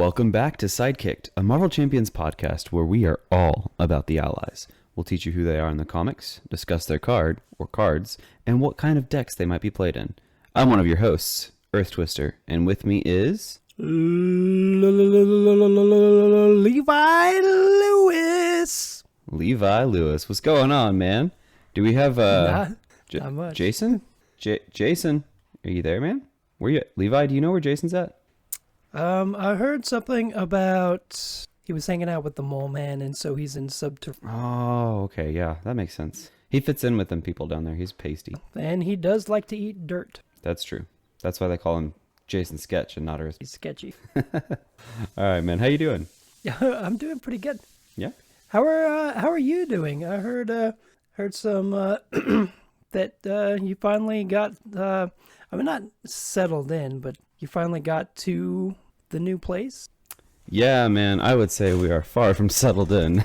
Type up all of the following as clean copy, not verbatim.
Welcome back to Sidekicked, a Marvel Champions podcast where we are all about the allies. We'll teach you who they are in the comics, discuss their card or cards, and what kind of decks they might be played in. I'm one of your hosts, Earth Twister, and with me is... Levi Lewis. Levi Lewis. What's going on, man? Do we have Not much. Jason? Jason, are you there, man? Where you at? Levi, do you know where Jason's at? I heard something about he was hanging out with the mole man, and so he's in subterranean. Oh, okay, yeah, that makes sense. He fits in with them people down there. He's pasty. And he does like to eat dirt. That's true. That's why they call him Jason Sketch and not Earth. He's sketchy. All right, man. How you doing? Yeah, I'm doing pretty good. Yeah. How are you doing? I heard some that you finally got. Not settled in, but you finally got to the new place. Yeah, man. I would say we are far from settled in,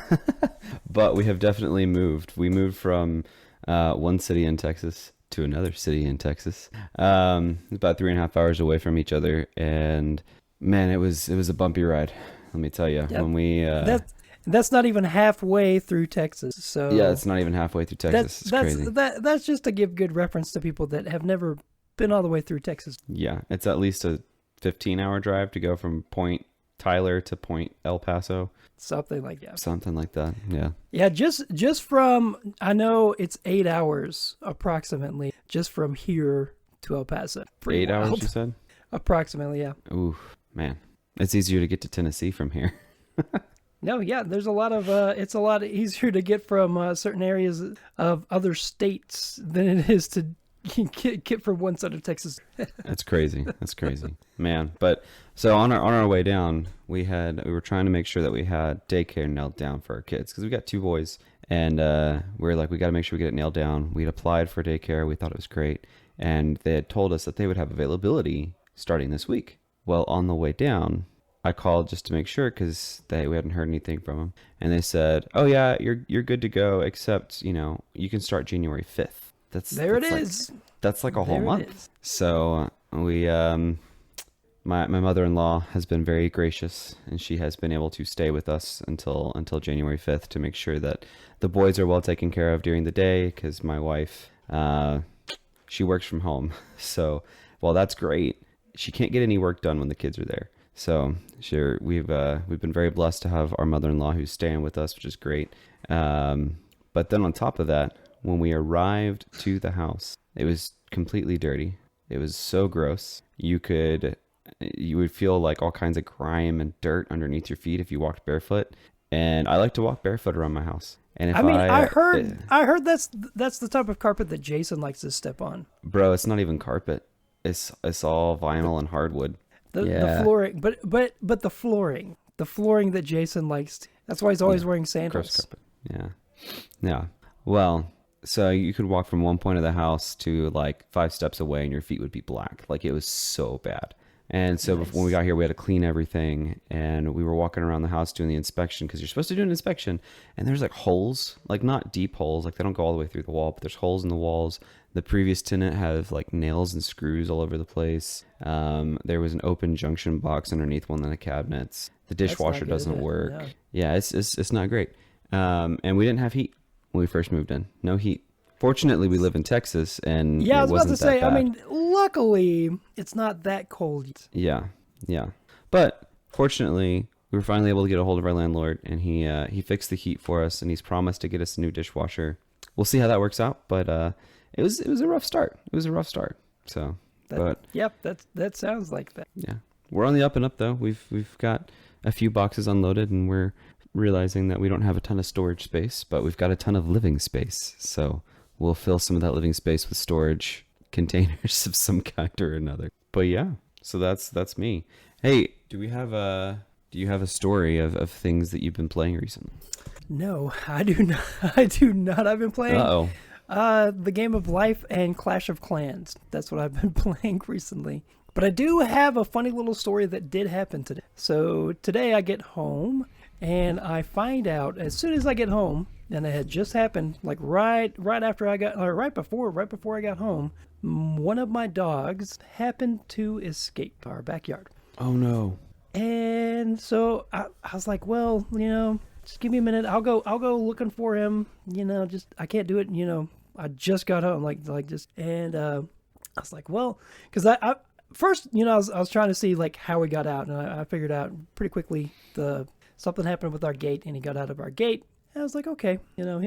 but we have definitely moved. We moved from one city in Texas to another city in Texas. About 3.5 hours away from each other, and man, it was a bumpy ride. Let me tell you. Yep. When we that's not even halfway through Texas. So yeah, it's not even halfway through Texas. It's crazy. That's just to give good reference to people that have never been all the way through Texas. Yeah, it's at least a 15-hour drive to go from Point Tyler to Point El Paso. Something like that. Something like that. Yeah. Yeah, just from, I know it's 8 hours approximately, just from here to El Paso. Pretty 8 hours, wild. you said? Approximately, yeah. Ooh, man. It's easier to get to Tennessee from here. No, yeah, there's a lot of, it's a lot easier to get from certain areas of other states than it is to get from one side of Texas. That's crazy. That's crazy, man. But so on our way down, we were trying to make sure that we had daycare nailed down for our kids because we got 2 boys, and we're like, we got to make sure we get it nailed down. We'd applied for daycare. We thought it was great, and they had told us that they would have availability starting this week. Well, on the way down, I called just to make sure because we hadn't heard anything from them, and they said, "Oh yeah, you're good to go, except you can start January 5th." That's like a whole month. So we, my mother-in-law has been very gracious, and she has been able to stay with us until January 5th to make sure that the boys are well taken care of during the day. Because my wife, she works from home, so while that's great, she can't get any work done when the kids are there. So sure, we've been very blessed to have our mother-in-law who's staying with us, which is great. But then on top of that, when we arrived to the house, it was completely dirty. It was so gross. You would feel like all kinds of grime and dirt underneath your feet if you walked barefoot. And I like to walk barefoot around my house. And if I heard that's the type of carpet that Jason likes to step on. Bro, it's not even carpet. It's all vinyl and hardwood. The flooring, but the flooring that Jason likes. That's why he's always wearing sandals. Carpet. Yeah. Well, so you could walk from one point of the house to like 5 steps away and your feet would be black. Like it was so bad. And so Nice. when we got here, we had to clean everything, and we were walking around the house doing the inspection because you're supposed to do an inspection, and there's like holes, like not deep holes, like they don't go all the way through the wall, but there's holes in the walls. The previous tenant had like nails and screws all over the place. There was an open junction box underneath one of the cabinets. The dishwasher doesn't work. No. Yeah, it's not great. And we didn't have heat when we first moved in. No heat. Fortunately, we live in Texas, and yeah, I was about to say. Bad. I mean, luckily, it's not that cold. Yeah. But fortunately, we were finally able to get a hold of our landlord, and he fixed the heat for us, and he's promised to get us a new dishwasher. We'll see how that works out, but it was a rough start. So, that sounds like that. Yeah, we're on the up and up though. We've got a few boxes unloaded, and we're realizing that we don't have a ton of storage space, but we've got a ton of living space. So we'll fill some of that living space with storage containers of some kind or another. But yeah, so that's me. Hey, do you have a story of things that you've been playing recently? No, I do not. I've been playing the Game of Life and Clash of Clans. That's what I've been playing recently. But I do have a funny little story that did happen today. So today I get home and I find out as soon as I get home, and it had just happened like right after I got, or right before I got home, one of my dogs happened to escape our backyard. Oh no. And so I was like, well, just give me a minute. I'll go looking for him. Just I can't do it. I just got home, and I was like, well, because I first, I was trying to see like how he got out, and I figured out pretty quickly something happened with our gate, and he got out of our gate. And I was like, okay,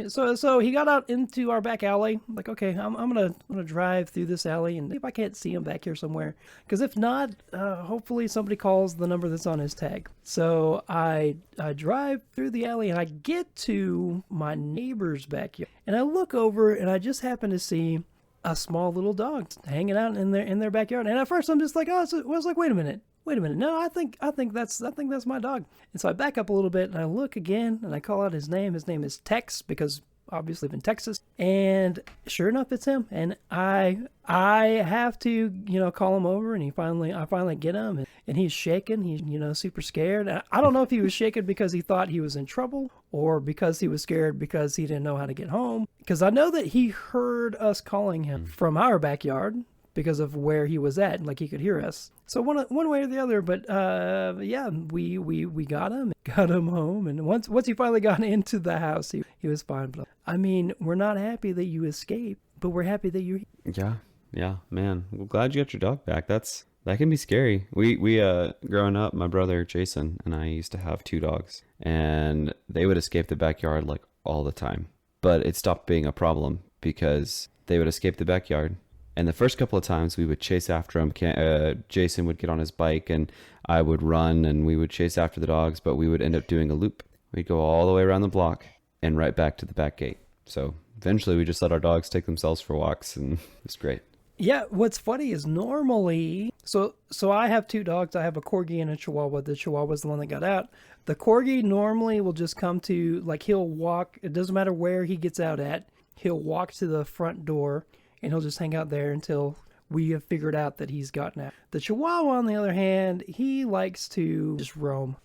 so he got out into our back alley. I'm like, okay, I'm gonna drive through this alley and see if I can't see him back here somewhere. Because if not, hopefully somebody calls the number that's on his tag. So I drive through the alley and I get to my neighbor's backyard, and I look over and I just happen to see a small little dog hanging out in their backyard. And at first I'm just like, I was like, wait a minute. No, I think that's my dog. And so I back up a little bit and I look again and I call out his name. His name is Tex, because obviously in Texas. And sure enough, it's him. And I have to, call him over, and I finally get him, and he's shaking. He's, super scared. I don't know if he was shaking because he thought he was in trouble, or because he was scared because he didn't know how to get home. Because I know that he heard us calling him from our backyard because of where he was at, like he could hear us. So one way or the other, but yeah, we got him home, and once he finally got into the house, he was fine. But I mean, we're not happy that you escaped, but we're happy that you're here. Yeah, man. Well, glad you got your dog back. That can be scary. We growing up, my brother Jason and I used to have 2 dogs, and they would escape the backyard like all the time. But it stopped being a problem because they would escape the backyard. And the first couple of times we would chase after him. Jason would get on his bike and I would run, and we would chase after the dogs, but we would end up doing a loop. We'd go all the way around the block and right back to the back gate. So eventually we just let our dogs take themselves for walks, and it's great. Yeah, what's funny is normally, so I have 2 dogs. I have a Corgi and a Chihuahua. The Chihuahua's the one that got out. The Corgi normally will just come to, like, he'll walk. It doesn't matter where he gets out at. He'll walk to the front door, and he'll just hang out there until we have figured out that he's gotten out. The Chihuahua, on the other hand, he likes to just roam.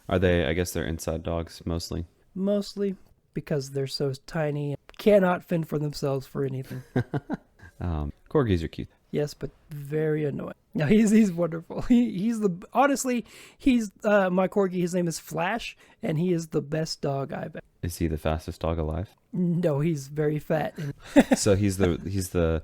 Are they, I guess they're inside dogs mostly? Mostly because they're so tiny and cannot fend for themselves for anything. Corgis are cute. Yes, but very annoying. No, he's wonderful. He's my Corgi. His name is Flash, and he is the best dog I've ever. Is he the fastest dog alive? No, he's very fat. So he's the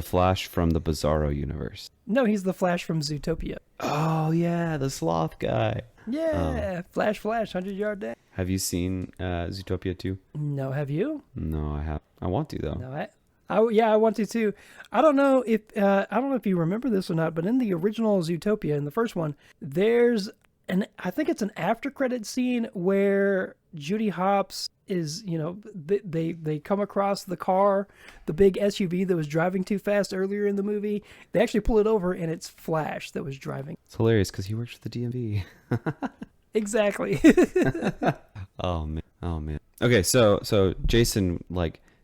Flash from the Bizarro universe. No, he's the Flash from Zootopia. Oh yeah, the sloth guy. Yeah, Flash, 100-yard dash. Have you seen Zootopia 2? No, have you? No, I have. I want to though. No, I want to too. I don't know if you remember this or not, but in the original Zootopia, in the first one, there's I think it's an after credit scene where Judy Hopps is, they come across the car, the big SUV that was driving too fast earlier in the movie. They actually pull it over, and it's Flash that was driving. It's hilarious because he works for the DMV. Exactly. Oh man. Okay, so Jason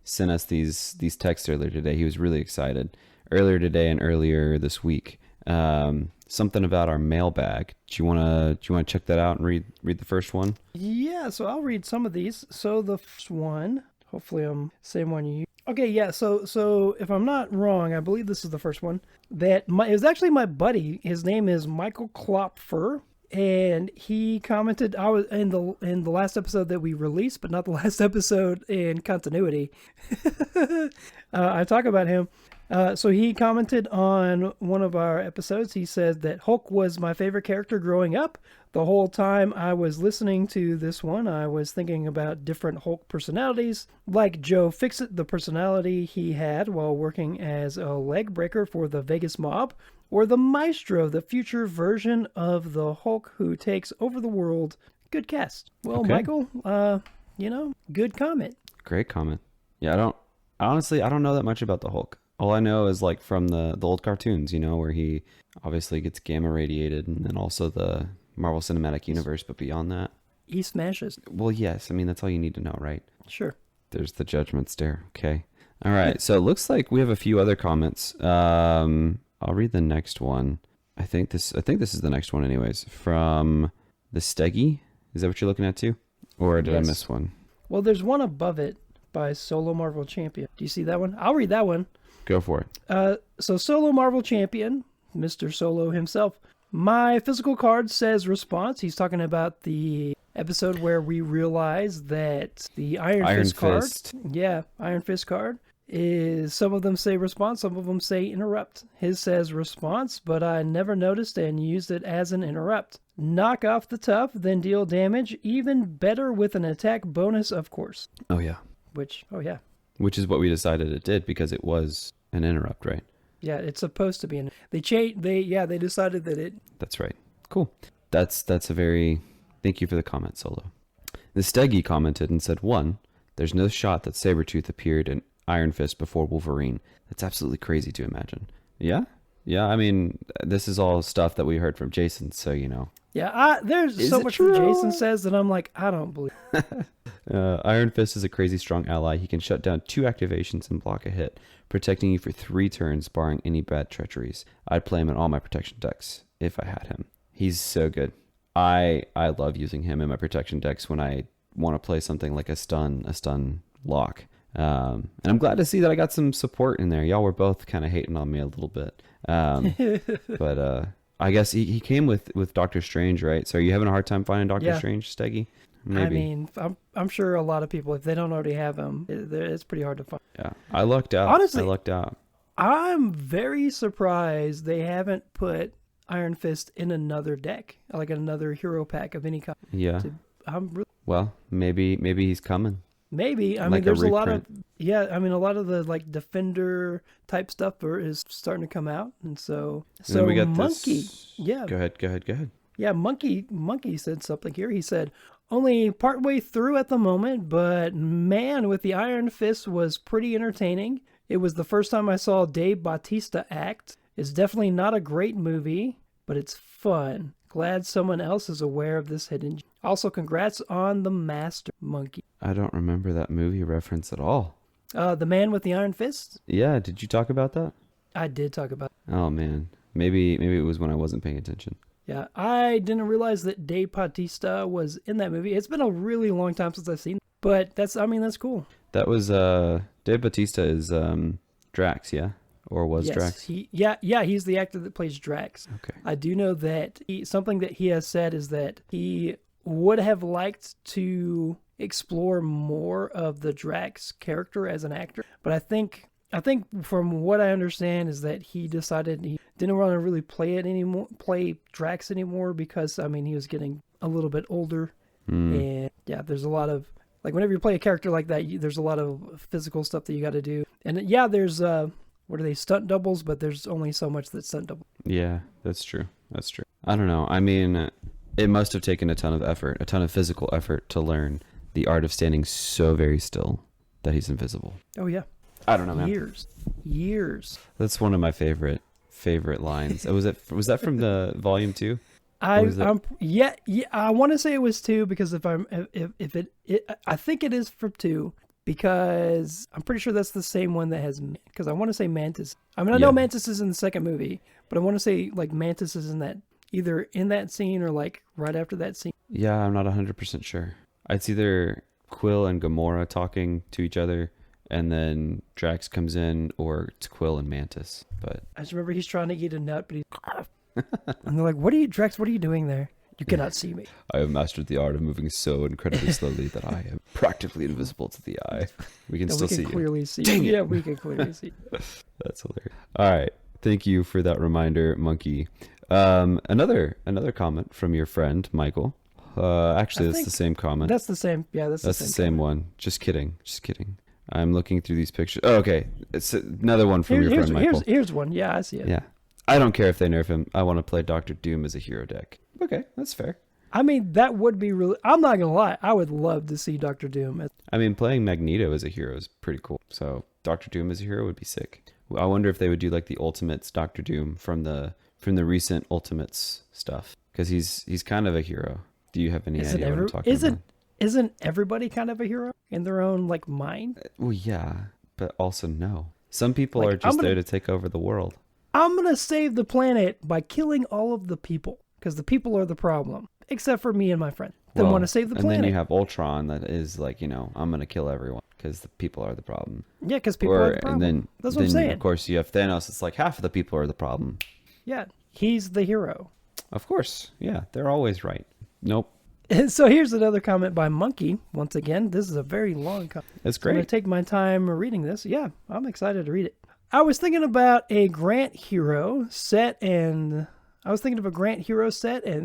sent us these texts earlier today. He was really excited. Earlier today and earlier this week. Something about our mailbag. Do you wanna check that out and read the first one? Yeah, so I'll read some of these. So the first one, hopefully I'm same one you. Okay, yeah. So if I'm not wrong, I believe this is the first one. It was actually my buddy. His name is Michael Klopfer. And he commented, I was in the last episode that we released, but not the last episode in continuity. I talk about him. So he commented on one of our episodes. He said that Hulk was my favorite character growing up. The whole time I was listening to this one, I was thinking about different Hulk personalities, like Joe Fixit, the personality he had while working as a leg breaker for the Vegas mob, or the Maestro, the future version of the Hulk who takes over the world. Good cast. Well, okay. Michael, good comment. Great comment. Yeah, I don't know that much about the Hulk. All I know is from the old cartoons, where he obviously gets gamma radiated, and then also the Marvel Cinematic Universe, but beyond that, he smashes. Well, yes. I mean, that's all you need to know, right? Sure. There's the judgment stare. Okay. All right. So it looks like we have a few other comments. I'll read the next one. I think this is the next one anyways. From the Steggy. Is that what you're looking at too? Or did I miss one? Well, there's one above it by Solo Marvel Champion. Do you see that one? I'll read that one. Go for it. So Solo Marvel Champion, Mr. Solo himself. My physical card says response. He's talking about the episode where we realized that the Iron Fist card, Iron Fist card, is some of them say response, some of them say interrupt. His says response, but I never noticed and used it as an interrupt. Knock off the tough, then deal damage, even better with an attack bonus, of course. Oh, yeah. Which is what we decided it did because it was an interrupt, right? Yeah, it's supposed to be. They decided that it... That's right. Cool. That's a very... Thank you for the comment, Solo. The Steggy commented and said, 1, there's no shot that Sabretooth appeared in Iron Fist before Wolverine. That's absolutely crazy to imagine. Yeah? Yeah, I mean, this is all stuff that we heard from Jason, so you know. Yeah, there's so much that Jason says that I'm like, I don't believe. Iron Fist is a crazy strong ally. He can shut down 2 activations and block a hit, protecting you for 3 turns, barring any bad treacheries. I'd play him in all my protection decks if I had him. He's so good. I love using him in my protection decks when I want to play something like a stun lock. And I'm glad to see that I got some support in there. Y'all were both kind of hating on me a little bit. But I guess he came with Doctor Strange, right? So are you having a hard time finding Doctor Strange, Steggy? Maybe. I mean, I'm sure a lot of people, if they don't already have him, it's pretty hard to find. Yeah, I lucked out. Honestly, I lucked out. I'm very surprised they haven't put Iron Fist in another deck, like another hero pack of any kind. Yeah. Well, maybe he's coming. Maybe. I mean, there's a lot of the like Defender type stuff is starting to come out, and so we got Monkey. This... Yeah. Go ahead. Yeah, Monkey said something here. He said, only partway through at the moment, but man, with the Iron Fist was pretty entertaining. It was the first time I saw Dave Bautista act. It's definitely not a great movie, but it's fun. Glad someone else is aware of this hidden. Also, congrats on the master, Monkey. I don't remember that movie reference at all. The Man with the Iron Fist? Yeah, did you talk about that? I did talk about it. Oh, man. Maybe it was when I wasn't paying attention. Yeah, I didn't realize that Dave Bautista was in that movie. It's been a really long time since I've seen it, but that's cool. That was, Dave Bautista is, Drax, yeah? Or was Drax? He's the actor that plays Drax. Okay. I do know that something that he has said is that he would have liked to explore more of the Drax character as an actor, but I think from what I understand is that he decided he didn't want to really play Drax anymore because, I mean, he was getting a little bit older. And yeah, there's a lot of, like, whenever you play a character like that, there's a lot of physical stuff that you got to do. And yeah, there's, what are they, stunt doubles, but there's only so much that stunt double. Yeah, that's true. I don't know. I mean, it must have taken a ton of physical effort to learn the art of standing so very still that he's invisible. Oh, yeah. I don't know, man. Years. That's one of my favorite lines. Was that from the volume 2? I want to say it was 2 because I think it is from 2 because I'm pretty sure that's the same one that has, because I want to say Mantis. I mean, I know Mantis is in the second movie, but I want to say like Mantis is in that, either in that scene or like right after that scene. Yeah, I'm not 100% sure. It's either Quill and Gamora talking to each other, and then Drax comes in, or it's Quill and Mantis. But I just remember he's trying to eat a nut, but and they're like, Drax, what are you doing there? You cannot see me. I have mastered the art of moving so incredibly slowly that I am practically invisible to the eye. We can still see you. Clearly see. Yeah, we can clearly see. That's hilarious. All right. Thank you for that reminder, Monkey. Another comment from your friend, Michael. Actually, that's the same comment. That's the same. Yeah, that's the same one. Just kidding. I'm looking through these pictures. Oh, okay. It's another one from your friend, Michael. Here's one. Yeah, I see it. Yeah. I don't care if they nerf him. I want to play Doctor Doom as a hero deck. Okay, that's fair. I mean, that would be really... I'm not going to lie. I would love to see Doctor Doom. I mean, playing Magneto as a hero is pretty cool. So Doctor Doom as a hero would be sick. I wonder if they would do like the Ultimates Doctor Doom from the recent Ultimates stuff. Because he's kind of a hero. Do you have any idea what I'm talking about? Isn't everybody kind of a hero in their own like mind? Well, yeah, but also no. Some people are just there to take over the world. I'm going to save the planet by killing all of the people. Because the people are the problem. Except for me and my friend. They want to save the planet. And then you have Ultron that is like, I'm going to kill everyone. Because the people are the problem. Yeah, because people are the problem. And that's what I'm saying. Of course, you have Thanos. It's like half of the people are the problem. Yeah, he's the hero. Of course. Yeah, they're always right. Nope. And so here's another comment by Monkey. Once again, this is a very long comment. That's great. I'm going to take my time reading this. Yeah, I'm excited to read it. I was thinking about a Grant Hero set and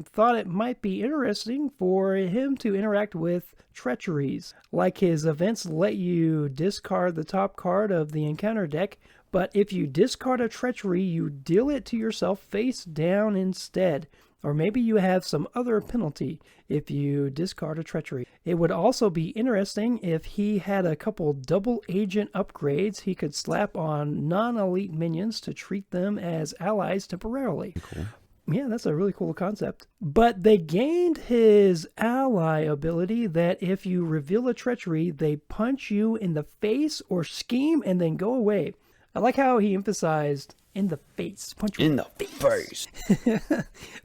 thought it might be interesting for him to interact with treacheries. Like his events let you discard the top card of the encounter deck, but if you discard a treachery, you deal it to yourself face down instead. Or maybe you have some other penalty if you discard a treachery. It would also be interesting if he had a couple double agent upgrades he could slap on non-elite minions to treat them as allies temporarily. Cool. Yeah, that's a really cool concept. But they gained his ally ability that if you reveal a treachery, they punch you in the face or scheme and then go away. I like how he emphasized in the face. Punch in the face.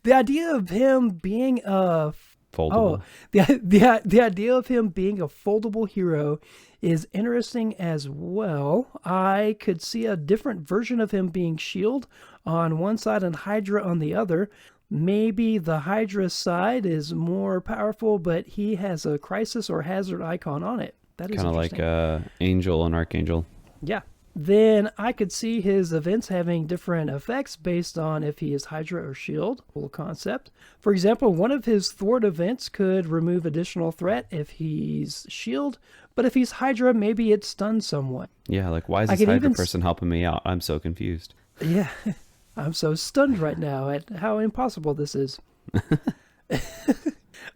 The idea of him being a foldable. The idea of him being a foldable hero is interesting as well. I could see a different version of him being Shield on one side and Hydra on the other. Maybe the Hydra side is more powerful, but he has a Crisis or Hazard icon on it. That is kind of like Angel and Archangel. Yeah. Then I could see his events having different effects based on if he is Hydra or Shield. Cool concept. For example, one of his thwart events could remove additional threat if he's Shield, but if he's Hydra, maybe it stuns someone. Yeah, like why is this Hydra person helping me out? I'm so confused. Yeah, I'm so stunned right now at how impossible this is.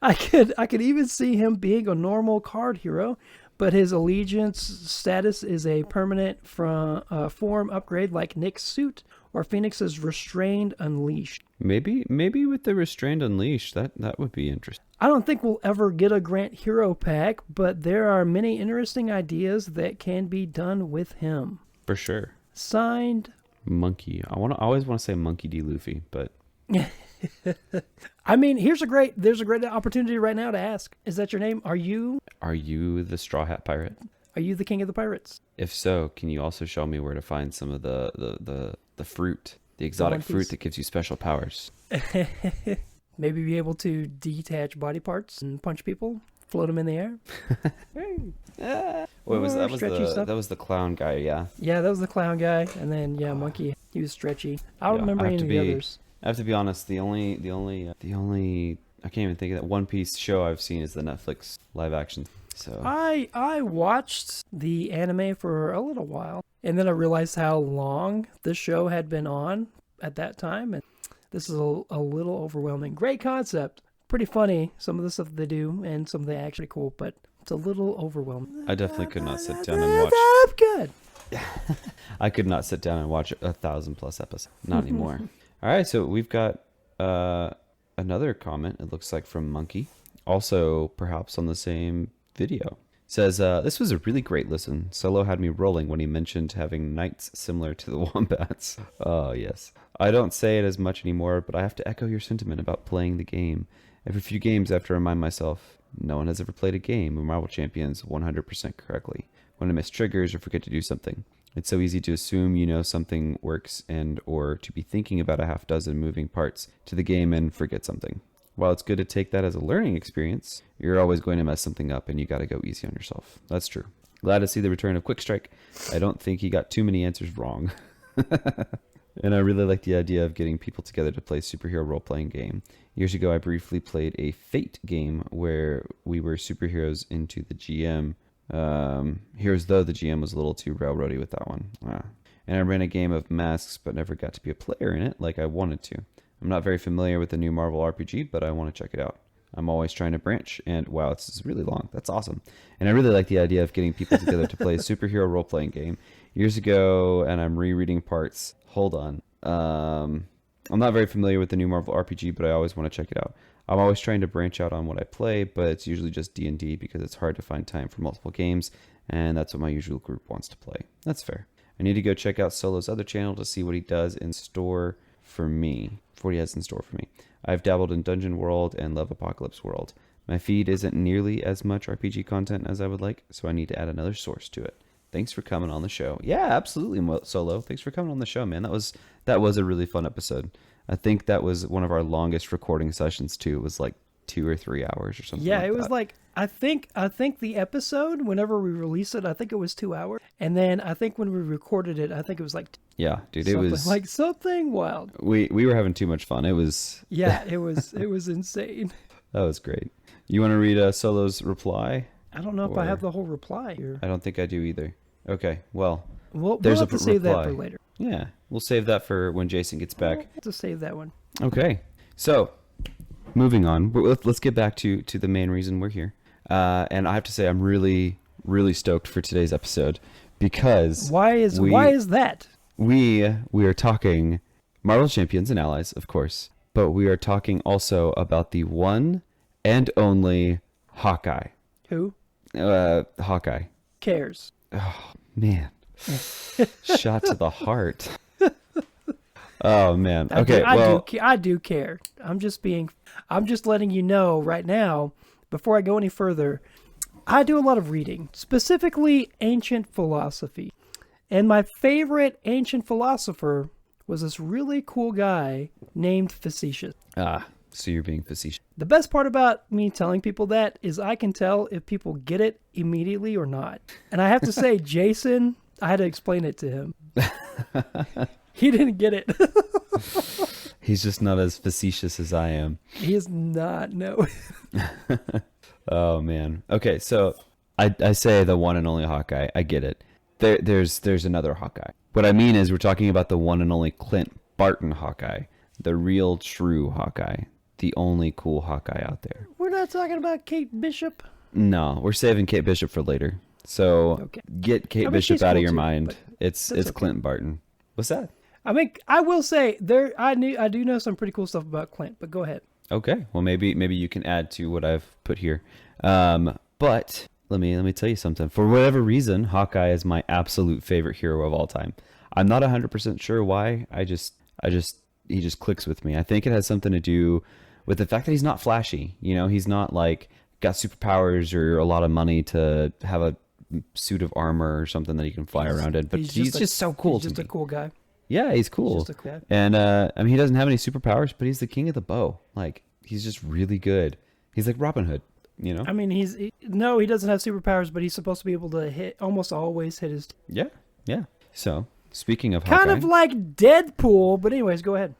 I could even see him being a normal card hero, but his allegiance status is a permanent form upgrade like Nick's suit or Phoenix's Restrained Unleashed. Maybe with the Restrained Unleashed, that would be interesting. I don't think we'll ever get a Grant Hero pack, but there are many interesting ideas that can be done with him. For sure. Signed, Monkey. I always want to say Monkey D. Luffy, but... I mean, there's a great opportunity right now to ask. Is that your name? Are you the Straw Hat Pirate? Are you the king of the pirates? If so, can you also show me where to find some of the fruit, the exotic fruit that gives you special powers? Maybe be able to detach body parts and punch people, float them in the air. That was the clown guy, yeah. Yeah, that was the clown guy, and then Monkey. He was stretchy. I don't remember any of the others. I have to be honest. The only I can't even think of that One Piece show I've seen is the Netflix live action. So I watched the anime for a little while, and then I realized how long the show had been on at that time, and this is a little overwhelming. Great concept, pretty funny. Some of the stuff that they do, and some of the actually cool, but it's a little overwhelming. I definitely could not sit down and watch. Good. I could not sit down and watch 1,000+ episodes. Not anymore. All right, so we've got another comment, it looks like, from Monkey. Also, perhaps on the same video. Says, this was a really great listen. Solo had me rolling when he mentioned having knights similar to the wombats. Oh, yes. I don't say it as much anymore, but I have to echo your sentiment about playing the game. Every few games I have to remind myself, no one has ever played a game of Marvel Champions 100% correctly. When I miss triggers or forget to do something. It's so easy to assume you know something works and or to be thinking about a half dozen moving parts to the game and forget something. While it's good to take that as a learning experience, you're always going to mess something up and you got to go easy on yourself. That's true. Glad to see the return of Quick Strike. I don't think he got too many answers wrong. And I really like the idea of getting people together to play a superhero role-playing game. Years ago, I briefly played a Fate game where we were superheroes into the GM. Here's though the GM was a little too railroady with that one. And I ran a game of Masks but never got to be a player in it like I wanted to. I'm not very familiar with the new Marvel RPG, but I want to check it out. I'm always trying to branch, and wow, it's really long. That's awesome. And I really like the idea of getting people together to play a superhero role-playing game. Years ago, and I'm rereading parts. Hold on. I'm not very familiar with the new Marvel RPG, but I always want to check it out. I'm always trying to branch out on what I play, but it's usually just D&D because it's hard to find time for multiple games, and that's what my usual group wants to play. That's fair. I need to go check out Solo's other channel to see what he does in store for me. What he has in store for me. I've dabbled in Dungeon World and Love Apocalypse World. My feed isn't nearly as much RPG content as I would like, so I need to add another source to it. Thanks for coming on the show. Yeah, absolutely, Solo. Thanks for coming on the show, man. That was a really fun episode. I think that was one of our longest recording sessions too. It was like 2 or 3 hours or something. Yeah, like it was that. like I think the episode, whenever we released it, I think it was 2 hours, and then I think when we recorded it, I think it was like yeah, dude, it was like something wild. We were having too much fun. It was it was insane. That was great. You want to read Solo's reply? I don't know if I have the whole reply here. I don't think I do either. Okay, well, we'll have to save that for later. Yeah, we'll save that for when Jason gets back. We'll have to save that one. Okay, so moving on. Let's get back to the main reason we're here. And I have to say, I'm really, really stoked for today's episode because why is that? We are talking Marvel Champions and Allies, of course, but we are talking also about the one and only Hawkeye. Who? Hawkeye. Cares. Oh, man. Shot to the heart. Oh, man. Okay, I do care. I'm just letting you know right now, before I go any further, I do a lot of reading, specifically ancient philosophy. And my favorite ancient philosopher was this really cool guy named Facetious. So you're being facetious. The best part about me telling people that is I can tell if people get it immediately or not. And I have to say, Jason, I had to explain it to him. He didn't get it. He's just not as facetious as I am. He is not, no. Oh, man. Okay, so I say the one and only Hawkeye. I get it. There's another Hawkeye. What I mean is we're talking about the one and only Clint Barton Hawkeye. The real, true Hawkeye. The only cool Hawkeye out there. We're not talking about Kate Bishop? No, we're saving Kate Bishop for later. So get Kate Bishop out of your mind. It's okay. Clint Barton. What's that? I mean, I will say I do know some pretty cool stuff about Clint, but go ahead. Okay, well maybe you can add to what I've put here. But let me tell you something. For whatever reason, Hawkeye is my absolute favorite hero of all time. I'm not 100% sure why. He just clicks with me. I think it has something to do with the fact that he's not flashy. You know, he's not like got superpowers or a lot of money to have a suit of armor or something that he can fly around in. But he's just so cool. He's just a cool guy. Yeah, he's cool. He's just a cool guy. And I mean, he doesn't have any superpowers, but he's the king of the bow. Like, he's just really good. He's like Robin Hood, you know? I mean, he doesn't have superpowers, but he's supposed to be able to almost always hit his... Yeah. So, speaking of Hawkeye... Kind of like Deadpool, but anyways, go ahead.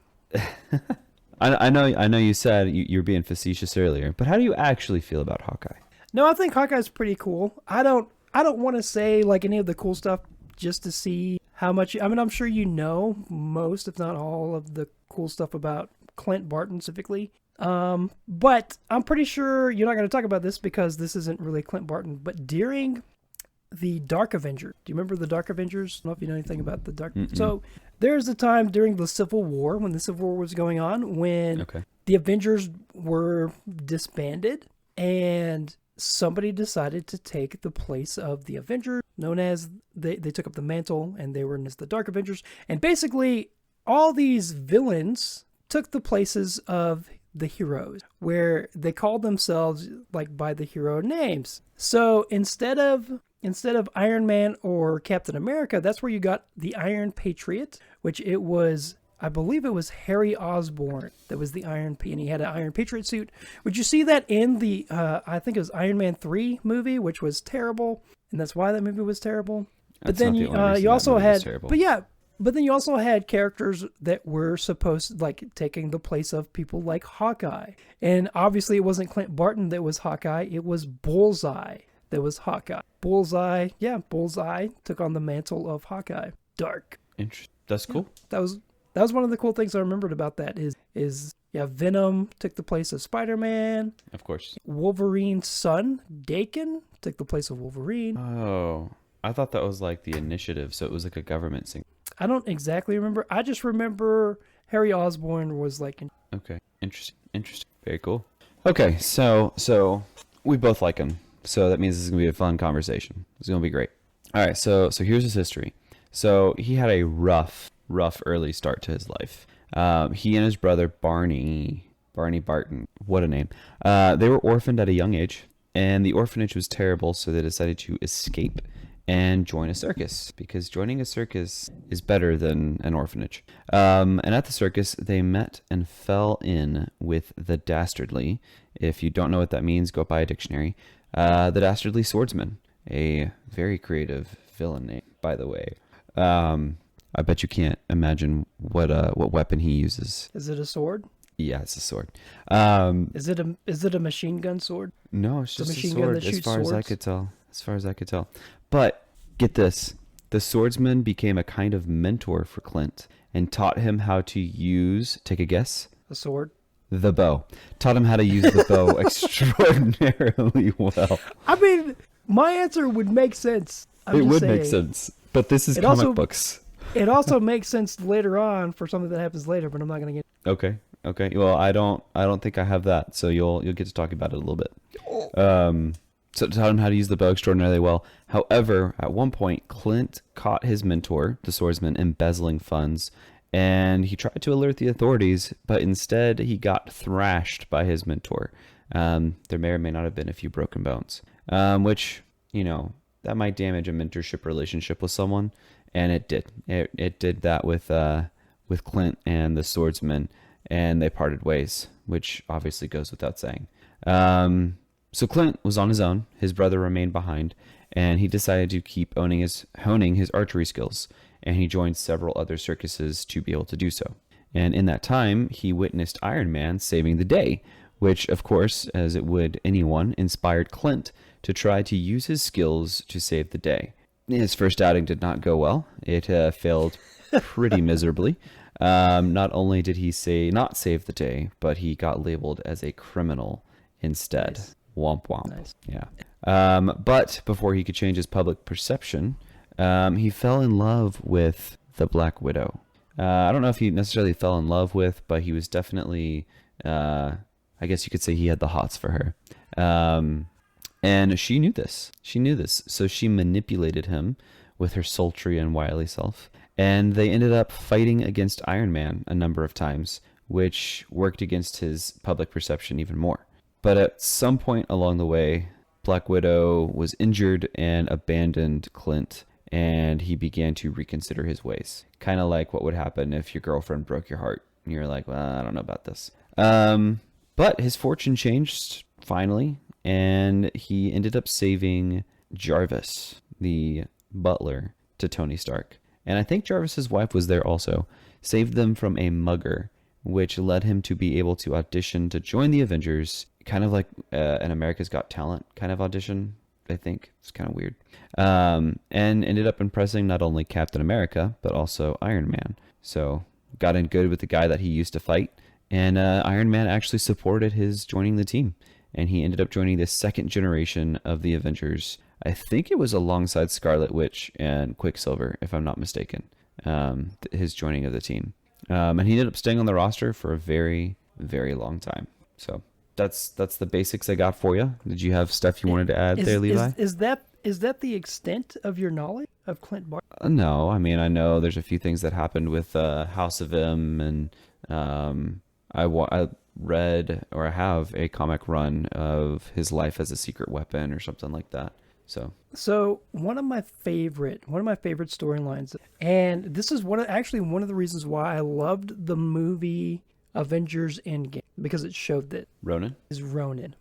I know you said you were being facetious earlier, but how do you actually feel about Hawkeye? No, I think Hawkeye's pretty cool. I don't want to say like any of the cool stuff just to see how much... I mean, I'm sure you know most, if not all, of the cool stuff about Clint Barton specifically. But I'm pretty sure you're not going to talk about this because this isn't really Clint Barton. But during the Dark Avengers, do you remember the Dark Avengers? I don't know if you know anything about the Dark... Mm-mm. So there's a time during the Civil War, when the Civil War was going on, when the Avengers were disbanded and somebody decided to take the place of the Avengers, known as... They took up the mantle and they were known as the Dark Avengers. And basically, all these villains took the places of the heroes, where they called themselves like by the hero names. So instead of Iron Man or Captain America, that's where you got the Iron Patriot, which I believe it was Harry Osborn that was the and he had an Iron Patriot suit. Would you see that in the I think it was Iron Man 3 movie, which was terrible, and that's why that movie was terrible. But then you also had But then you also had characters that were supposed, like, taking the place of people like Hawkeye. And obviously it wasn't Clint Barton that was Hawkeye, it was Bullseye that was Hawkeye. Bullseye took on the mantle of Hawkeye. Dark. Interesting. That's cool. Yeah, that was one of the cool things I remembered about that is Venom took the place of Spider-Man. Of course. Wolverine's son, Daken, took the place of Wolverine. Oh, I thought that was like the Initiative, so it was like a government thing. I don't exactly remember. I just remember Harry Osborn was like... Okay, interesting. Very cool. Okay, so we both like him. So that means this is going to be a fun conversation. It's going to be great. All right, so here's his history. So he had a rough early start to his life. He and his brother Barney Barton, what a name. They were orphaned at a young age, and the orphanage was terrible, so they decided to escape and join a circus, because joining a circus is better than an orphanage. And at the circus, they met and fell in with the Dastardly. If you don't know what that means, go buy a dictionary. The Dastardly Swordsman, a very creative villain name, by the way. I bet you can't imagine what weapon he uses. Is it a sword? Yeah, it's a sword. Is it a machine gun sword? No, it's just a sword, as far swords? as I could tell. As far as I could tell. But get this, the swordsman became a kind of mentor for Clint and taught him how to use, take a guess? A sword? The bow. Taught him how to use the bow extraordinarily well. I mean, my answer would make sense. It would make sense, but this is comic books. It also makes sense later on for something that happens later, but I'm not going to get. Okay. Well, I don't think I have that, so you'll get to talk about it a little bit. So taught him how to use the bow extraordinarily well. However, at one point, Clint caught his mentor, the swordsman, embezzling funds, and he tried to alert the authorities, but instead he got thrashed by his mentor. There may or may not have been a few broken bones, which, that might damage a mentorship relationship with someone, and it did. It did that with Clint and the swordsman, and they parted ways, which obviously goes without saying. So Clint was on his own. His brother remained behind, and he decided to keep honing his archery skills, and he joined several other circuses to be able to do so. And in that time, he witnessed Iron Man saving the day, which, of course, as it would anyone, inspired Clint to try to use his skills to save the day. His first outing did not go well. It failed pretty miserably. Not only did he not save the day, but he got labeled as a criminal instead. Nice. Womp womp. Nice. Yeah. But before he could change his public perception, he fell in love with the Black Widow. I don't know if he necessarily fell in love with, but he was definitely, I guess you could say he had the hots for her. And she knew this. So she manipulated him with her sultry and wily self. And they ended up fighting against Iron Man a number of times, which worked against his public perception even more. But at some point along the way, Black Widow was injured and abandoned Clint, and he began to reconsider his ways. Kind of like what would happen if your girlfriend broke your heart. And you're like, well, I don't know about this. But his fortune changed finally, and he ended up saving Jarvis, the butler to Tony Stark. And I think Jarvis's wife was there also. Saved them from a mugger, which led him to be able to audition to join the Avengers, kind of like an America's Got Talent kind of audition, I think. It's kind of weird. And ended up impressing not only Captain America, but also Iron Man. So got in good with the guy that he used to fight, and Iron Man actually supported his joining the team. And he ended up joining the second generation of the Avengers. I think it was alongside Scarlet Witch and Quicksilver, if I'm not mistaken, his joining of the team. And he ended up staying on the roster for a very, very long time. So that's the basics I got for you. Did you have stuff you wanted to add there, Levi? Is that the extent of your knowledge of Clint Barton? No, I mean, I know there's a few things that happened with House of M, and I read, or I have a comic run of his life as a secret weapon or something like that. So one of my favorite storylines, and this is one of the reasons why I loved the movie Avengers Endgame, because it showed that Ronan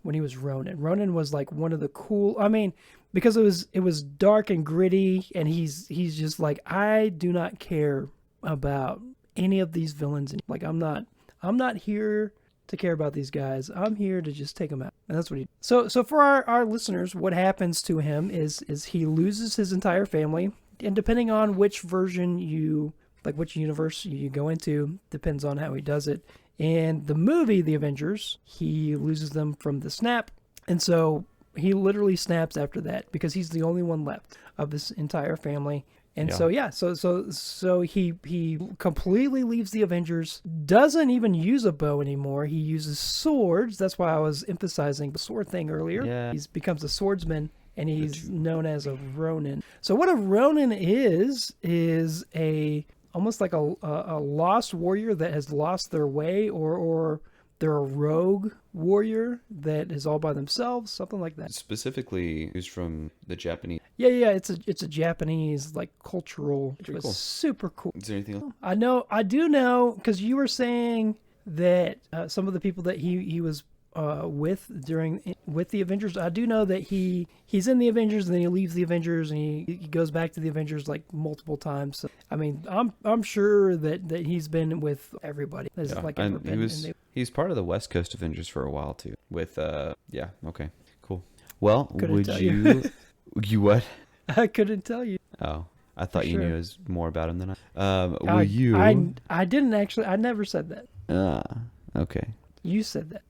when he was Ronan was like one of the cool. I mean, because it was dark and gritty, and he's just like, I do not care about any of these villains, and like I'm not here to care about these guys. I'm here to just take them out. And that's what he did. So for our listeners, what happens to him is he loses his entire family. And depending on which version which universe you go into, depends on how he does it. In the movie, The Avengers, he loses them from the snap. And so he literally snaps after that, because he's the only one left of this entire family. And so he completely leaves the Avengers, doesn't even use a bow anymore. He uses swords. That's why I was emphasizing the sword thing earlier. Yeah. He becomes a swordsman, and he's known as a Ronin. So what a Ronin is almost like a lost warrior that has lost their way, or they're a rogue warrior that is all by themselves, something like that. Specifically, who's from the Japanese? Yeah. It's a Japanese like cultural, which was cool. super cool. Is there anything else? I do know because you were saying that some of the people that he was with the Avengers. I do know that he's in the Avengers and then he leaves the Avengers and he goes back to the Avengers like multiple times. So, I mean, I'm sure that he's been with everybody. He's part of the West Coast Avengers for a while too. With okay, cool. Well, you what? I couldn't tell you. Oh, I thought you knew more about him than I. I didn't actually. I never said that. Okay. You said that.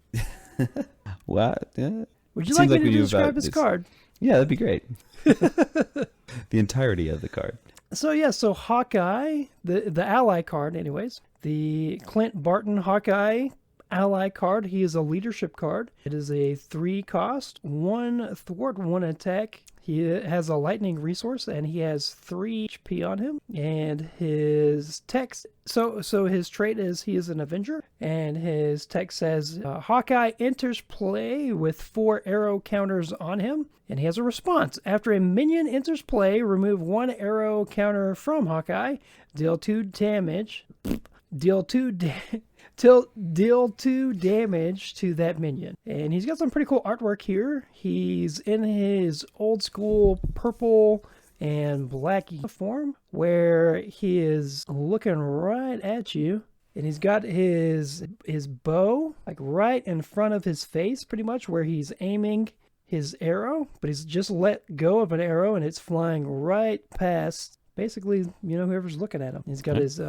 What? Yeah. Would you like me to describe his card? Yeah, that'd be great. The entirety of the card. So Hawkeye, the ally card, anyways. The Clint Barton Hawkeye ally card. He is a leadership card. It is a 3 cost, 1 thwart, 1 attack. He has a lightning resource and he has 3 HP on him. And his text, so his trait is he is an Avenger. And his text says, Hawkeye enters play with 4 arrow counters on him. And he has a response. After a minion enters play, remove 1 arrow counter from Hawkeye. Deal 2 damage. Deal 2 damage to that minion. And he's got some pretty cool artwork here. He's in his old school purple and black uniform where he is looking right at you. And he's got his bow like right in front of his face pretty much where he's aiming his arrow. But he's just let go of an arrow and it's flying right past basically, whoever's looking at him. He's got his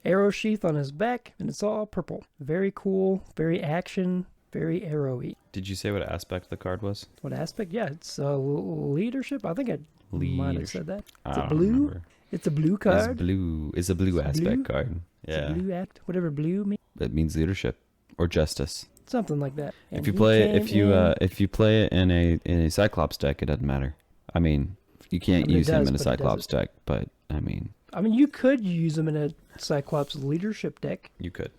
arrow sheath on his back, and it's all purple. Very cool, very action, very arrowy. Did you say what aspect the card was? What aspect? Yeah, it's leadership. I think I might have said that. It's a blue. Remember. It's a blue card. It's a blue aspect card. Yeah. It's a blue act. Whatever blue means. It means leadership or justice. Something like that. And if you play it in a Cyclops deck, it doesn't matter. I mean, you can't use him in a Cyclops deck, but I mean, you could use him in a Cyclops leadership deck. You could.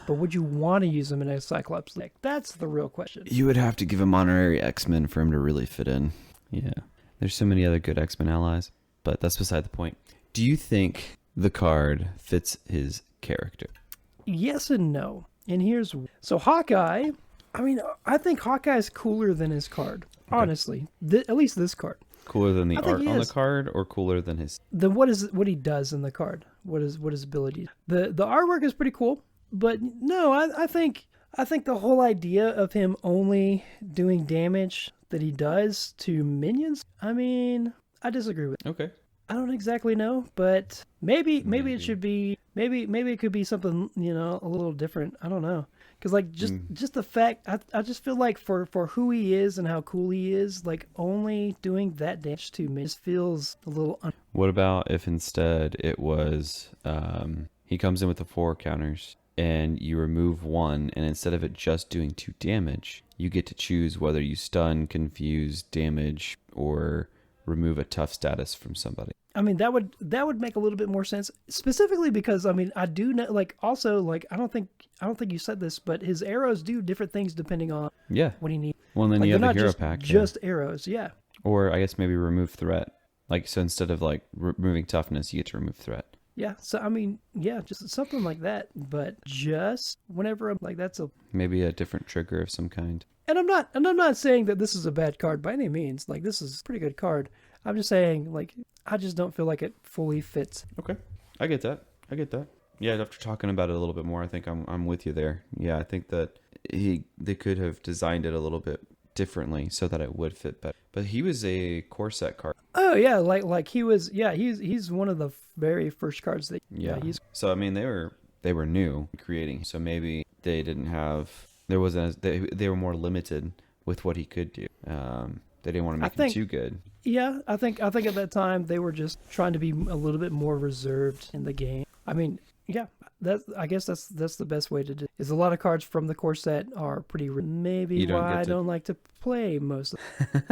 But would you want to use him in a Cyclops deck? That's the real question. You would have to give him honorary X-Men for him to really fit in. Yeah. There's so many other good X-Men allies, but that's beside the point. Do you think the card fits his character? Yes and no. And here's... So Hawkeye, I think Hawkeye's cooler than his card. Okay. Honestly. At least this card. Cooler than the art on the card, or cooler than his? What he does in the card. What his ability. The artwork is pretty cool, but no, I think the whole idea of him only doing damage that he does to minions. I disagree with. Okay. I don't exactly know, but maybe it should be maybe it could be something a little different. I don't know. Because just the fact, I just feel like for who he is and how cool he is, like only doing that damage to me just feels a little. What about if instead it was he comes in with the 4 counters and you remove 1, and instead of it just doing 2 damage, you get to choose whether you stun, confuse, damage, or remove a tough status from somebody. That would make a little bit more sense, specifically because I do know, I don't think you said this, but his arrows do different things depending on what he needs. Well, and then you have the hero pack, just arrows, yeah. Or I guess maybe remove threat. So instead of removing toughness, you get to remove threat. Yeah, so just something like that, but just whenever that's maybe a different trigger of some kind. And I'm not saying that this is a bad card by any means. This is a pretty good card. I'm just saying, I just don't feel like it fully fits. Okay, I get that. Yeah, after talking about it a little bit more, I think I'm with you there. Yeah, I think that they could have designed it a little bit differently so that it would fit better. But he was a core set card. Oh yeah, like he was. Yeah, he's one of the very first cards that. Yeah. So they were new creating. So maybe they didn't have. There wasn't. They were more limited with what he could do. They didn't want to make him too good. Yeah, I think at that time they were just trying to be a little bit more reserved in the game. Yeah, I guess that's the best way to do it. Is a lot of cards from the core set are pretty maybe why I don't like to play most of them.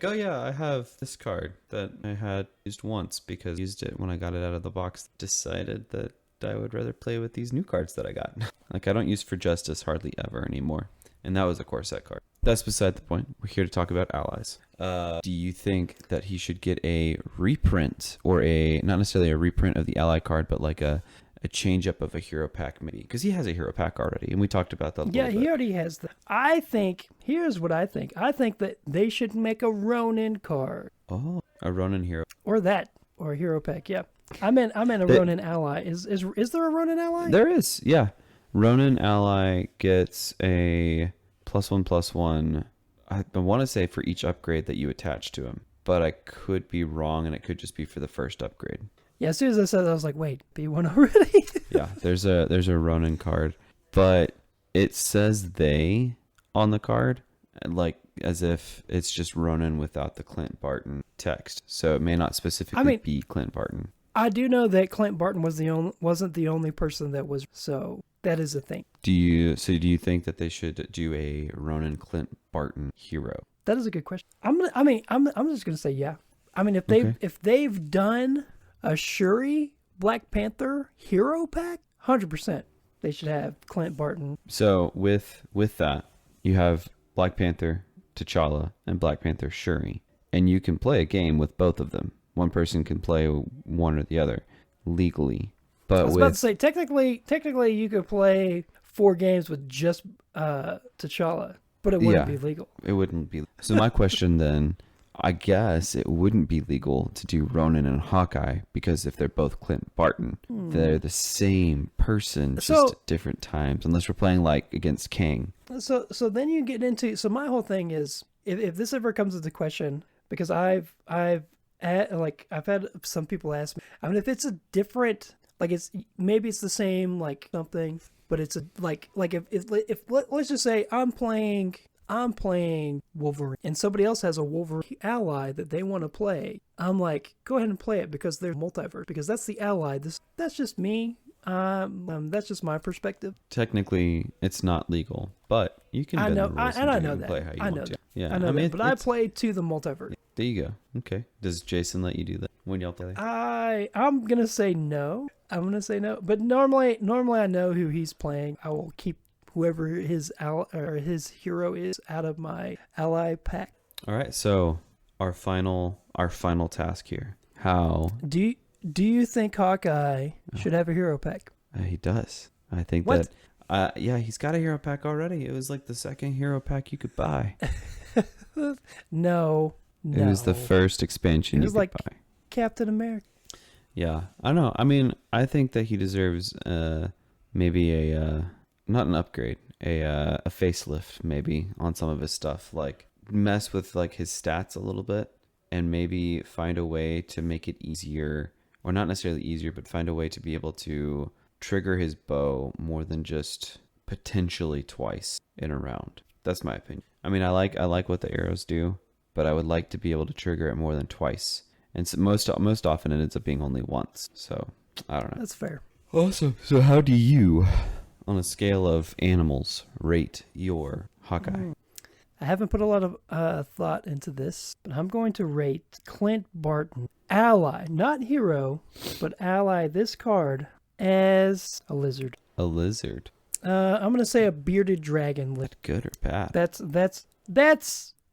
Oh yeah, I have this card that I had used once because I used it when I got it out of the box. Decided that I would rather play with these new cards that I got. Like, I don't use For Justice hardly ever anymore. And that was a core set card. That's beside the point. We're here to talk about allies. Do you think that he should get a reprint, or not necessarily a reprint of the ally card, but like a change up of a hero pack maybe? Because he has a hero pack already, and we talked about that a little bit. He already has that. I think, here's what I think. I think that they should make a Ronin card. Oh, a Ronin hero. Or a hero pack, yeah. I meant a Ronin ally. Is there a Ronin ally? There is, yeah. Ronin ally gets a +1/+1. I want to say for each upgrade that you attach to him, but I could be wrong, and it could just be for the first upgrade. Yeah, as soon as I said that, I was like, wait, B1 already? Yeah, there's a Ronin card, but it says they on the card, like as if it's just Ronin without the Clint Barton text. So it may not specifically be Clint Barton. I do know that Clint Barton wasn't the only person that was, so that is a thing. Do you think that they should do a Ronin Clint Barton hero? That is a good question. I'm just gonna say yeah. I mean, if they've done a Shuri Black Panther hero pack, 100% they should have Clint Barton. So with that, you have Black Panther T'Challa and Black Panther Shuri, and you can play a game with both of them. One person can play one or the other legally. But I was about to say, technically you could play 4 games with just T'Challa, but it wouldn't be legal. It wouldn't be. So my question then, I guess it wouldn't be legal to do Ronin and Hawkeye, because if they're both Clint Barton, they're the same person, just at different times, unless we're playing like against Kang. So then you get into, so my whole thing is, if this ever comes into question, because I've had some people ask me, I mean, if it's a different, like maybe it's the same like something, but it's a like if let's just say I'm playing Wolverine and somebody else has a Wolverine ally that they want to play, I'm like, go ahead and play it because they're multiverse, because that's the ally. That's just me. That's just my perspective. Technically, it's not legal, but you can. I know that. Play how you want to. Yeah, I know that, but I play to the multiverse. There you go. Okay. Does Jason let you do that when y'all play? I'm gonna say no. But normally I know who he's playing. I will keep whoever his hero is out of my ally pack. All right. So our final task here. How do you think Hawkeye should have a hero pack? He does. I think that. Yeah, he's got a hero pack already. It was like the second hero pack you could buy. No. It was the first expansion you could buy. Captain America. Yeah, I know. I mean, I think that he deserves maybe not an upgrade, a facelift maybe on some of his stuff. Like mess with like his stats a little bit, and maybe find a way to make it easier, or not necessarily easier, but find a way to be able to trigger his bow more than just potentially twice in a round. That's my opinion. I mean, I like what the arrows do, but I would like to be able to trigger it more than twice. And so most often it ends up being only once. So I don't know. That's fair. Awesome. So how do you, on a scale of animals, rate your Hawkeye? I haven't put a lot of thought into this, but I'm going to rate Clint Barton, ally, not hero, but ally, this card as a lizard. A lizard. I'm going to say a bearded dragon. That's good or bad?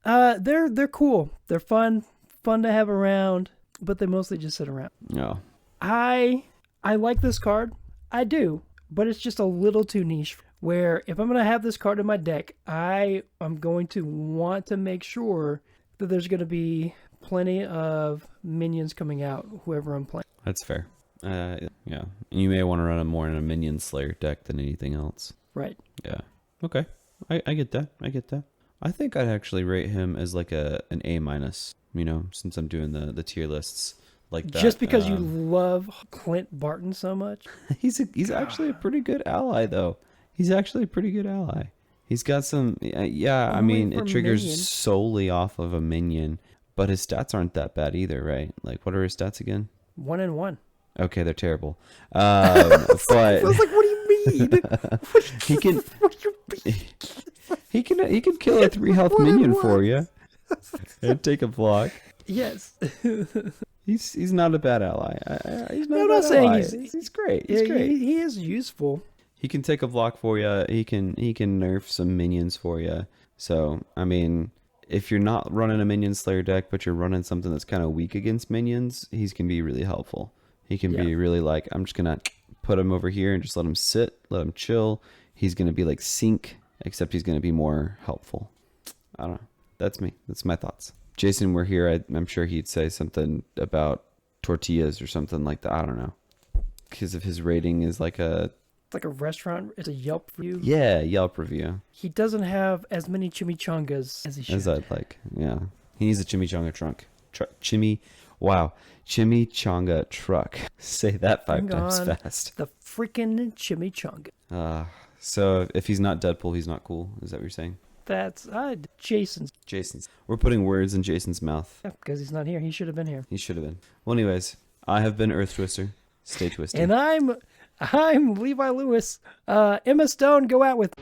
They're cool. They're fun to have around, but they mostly just sit around. No. I like this card. I do, but it's just a little too niche. Where if I'm going to have this card in my deck, I am going to want to make sure that there's going to be plenty of minions coming out, whoever I'm playing. That's fair. Yeah. You may want to run it more in a Minion Slayer deck than anything else. Right. Yeah. Okay. I get that. I think I'd actually rate him as like an A-, since I'm doing the tier lists like that. Just because you love Clint Barton so much? He's actually a pretty good ally, though. He's actually a pretty good ally. He's got some, I mean, it triggers solely off of a minion, but his stats aren't that bad either, right? Like, what are his stats again? 1 and 1. Okay, they're terrible. But I was like, what do you mean? He can kill a 3 health minion for you and take a block. Yes. He's not a bad ally. He's not. I'm a not bad saying ally. he's He's great. yeah, He's great. he is useful. He can take a block for you. He can nerf some minions for you. So I mean, if you're not running a minion slayer deck, but you're running something that's kind of weak against minions, he's can be really helpful. He can be really like, I'm just gonna put him over here and just let him sit, let him chill. He's gonna be like Sync, except he's gonna be more helpful. I don't know. That's me. That's my thoughts. Jason, we're here. I'm sure he'd say something about tortillas or something like that. I don't know. Because of his rating is like a... It's like a restaurant. It's a Yelp review. Yeah, Yelp review. He doesn't have as many chimichangas as he should. As I'd like. Yeah. He needs a chimichanga trunk. Chimichanga truck. Say that 5 times fast. The freaking chimichanga. So if he's not Deadpool, he's not cool. Is that what you're saying? That's Jason's. We're putting words in Jason's mouth. Yeah, because he's not here. He should have been here. He should have been. Well, anyways, I have been Earth Twister. Stay twisted. And I'm Levi Lewis. Emma Stone, go out with...